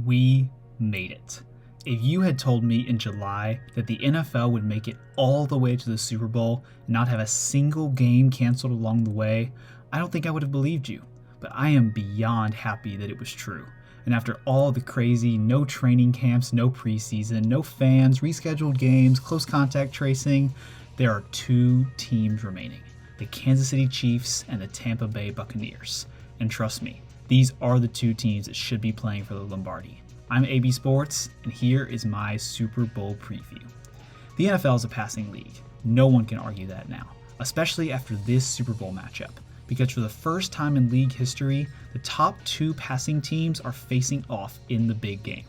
We made it. If you had told me in July that the NFL would make it all the way to the Super Bowl and not have a single game canceled along the way, I don't think I would have believed you. But I am beyond happy that it was true. And after all the crazy, no training camps, no preseason, no fans, rescheduled games, close contact tracing, there are two teams remaining: the Kansas City Chiefs and the Tampa Bay Buccaneers. And trust me, these are the two teams that should be playing for the Lombardi. I'm AB Sports, and here is my Super Bowl preview. The NFL is a passing league. No one can argue that now, especially after this Super Bowl matchup, because for the first time in league history, the top two passing teams are facing off in the big game.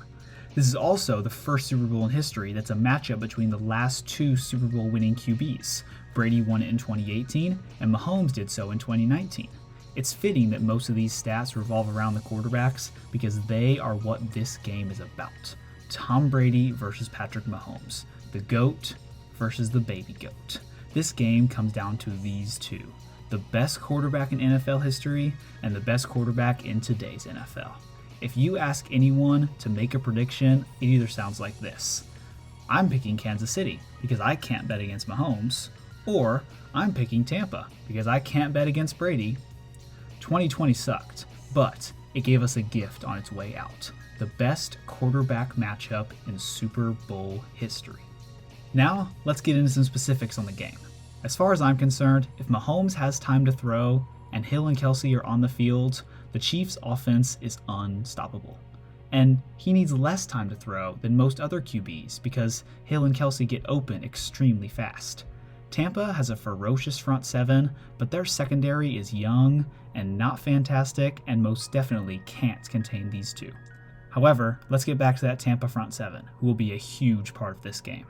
This is also the first Super Bowl in history that's a matchup between the last two Super Bowl winning QBs. Brady won it in 2018, and Mahomes did so in 2019. It's fitting that most of these stats revolve around the quarterbacks because they are what this game is about. Tom Brady versus Patrick Mahomes. The GOAT versus the baby GOAT. This game comes down to these two: the best quarterback in NFL history and the best quarterback in today's NFL. If you ask anyone to make a prediction, it either sounds like this: I'm picking Kansas City because I can't bet against Mahomes, or I'm picking Tampa because I can't bet against Brady. 2020 sucked, but it gave us a gift on its way out: the best quarterback matchup in Super Bowl history. Now, let's get into some specifics on the game. As far as I'm concerned, if Mahomes has time to throw and Hill and Kelsey are on the field, the Chiefs' offense is unstoppable. And he needs less time to throw than most other QBs because Hill and Kelsey get open extremely fast. Tampa has a ferocious front seven, but their secondary is young and not fantastic, and most definitely can't contain these two. However, let's get back to that Tampa front seven, who will be a huge part of this game.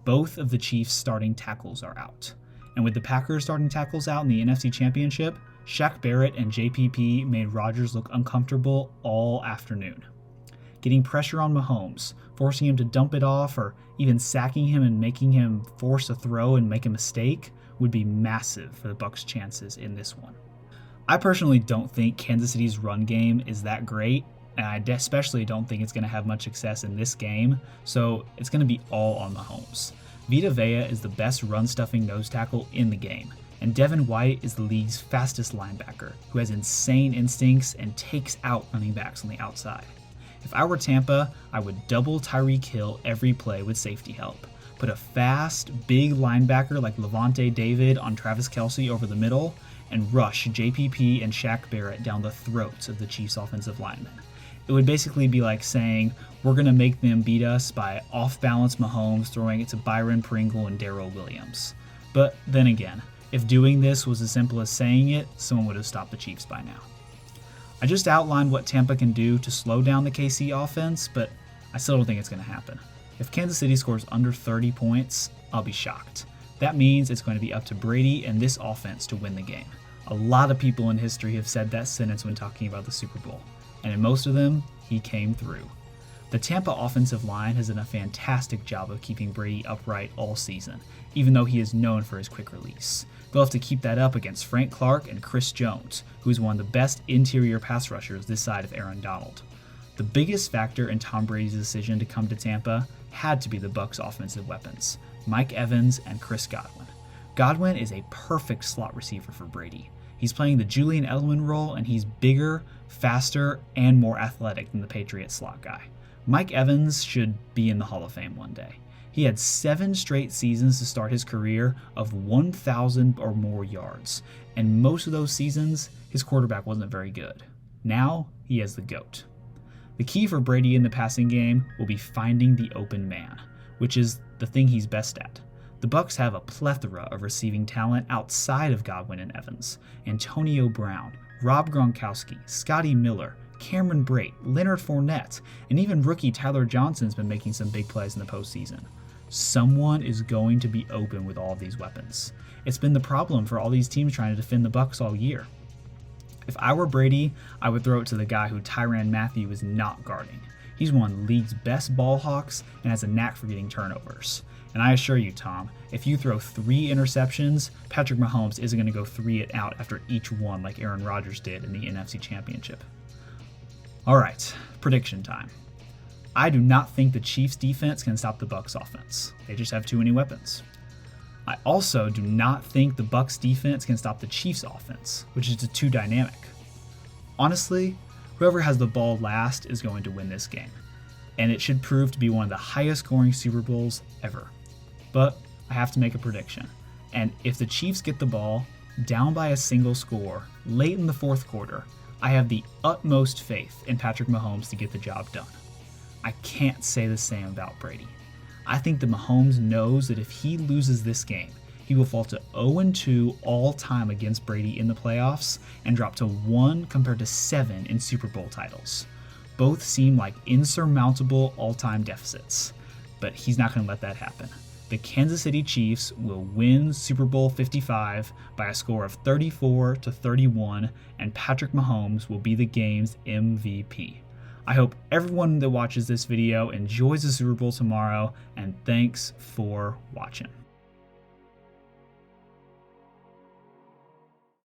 Both of the Chiefs' starting tackles are out. And with the Packers starting tackles out in the NFC Championship, Shaq Barrett and JPP made Rodgers look uncomfortable all afternoon. Getting pressure on Mahomes, forcing him to dump it off, or even sacking him and making him force a throw and make a mistake would be massive for the Bucs' chances in this one. I personally don't think Kansas City's run game is that great, and I especially don't think it's going to have much success in this game, so it's going to be all on Mahomes. Vita Vea is the best run-stuffing nose tackle in the game, and Devin White is the league's fastest linebacker, who has insane instincts and takes out running backs on the outside. If I were Tampa, I would double Tyreek Hill every play with safety help, put a fast, big linebacker like Levante David on Travis Kelce over the middle, and rush JPP and Shaq Barrett down the throats of the Chiefs' offensive linemen. It would basically be like saying, we're going to make them beat us by off-balance Mahomes throwing it to Byron Pringle and Darrell Williams. But then again, if doing this was as simple as saying it, someone would have stopped the Chiefs by now. I just outlined what Tampa can do to slow down the KC offense, but I still don't think it's going to happen. If Kansas City scores under 30 points, I'll be shocked. That means it's going to be up to Brady and this offense to win the game. A lot of people in history have said that sentence when talking about the Super Bowl, and in most of them, he came through. The Tampa offensive line has done a fantastic job of keeping Brady upright all season, even though he is known for his quick release. They'll have to keep that up against Frank Clark and Chris Jones, who is one of the best interior pass rushers this side of Aaron Donald. The biggest factor in Tom Brady's decision to come to Tampa had to be the Bucs' offensive weapons: Mike Evans and Chris Godwin. Godwin is a perfect slot receiver for Brady. He's playing the Julian Edelman role, and he's bigger, faster, and more athletic than the Patriots slot guy. Mike Evans should be in the Hall of Fame one day. He had 7 straight seasons to start his career of 1,000 or more yards, and most of those seasons, his quarterback wasn't very good. Now, he has the GOAT. The key for Brady in the passing game will be finding the open man, which is the thing he's best at. The Bucs have a plethora of receiving talent outside of Godwin and Evans: Antonio Brown, Rob Gronkowski, Scotty Miller, Cameron Brate, Leonard Fournette, and even rookie Tyler Johnson's been making some big plays in the postseason. Someone is going to be open with all of these weapons. It's been the problem for all these teams trying to defend the Bucs all year. If I were Brady, I would throw it to the guy who Tyrann Mathieu is not guarding. He's one of the league's best ball hawks and has a knack for getting turnovers. And I assure you, Tom, if you throw 3 interceptions, Patrick Mahomes isn't going to go 3 it out after each one like Aaron Rodgers did in the NFC Championship. All right, prediction time. I do not think the Chiefs defense can stop the Bucs offense. They just have too many weapons. I also do not think the Bucs defense can stop the Chiefs offense, which is too dynamic. Honestly, whoever has the ball last is going to win this game, and it should prove to be one of the highest scoring Super Bowls ever. But I have to make a prediction, and if the Chiefs get the ball down by a single score late in the fourth quarter, I have the utmost faith in Patrick Mahomes to get the job done. I can't say the same about Brady. I think that Mahomes knows that if he loses this game, he will fall to 0-2 all time against Brady in the playoffs and drop to 1 compared to 7 in Super Bowl titles. Both seem like insurmountable all-time deficits, but he's not going to let that happen. The Kansas City Chiefs will win Super Bowl 55 by a score of 34-31, and Patrick Mahomes will be the game's MVP. I hope everyone that watches this video enjoys the Super Bowl tomorrow, and thanks for watching.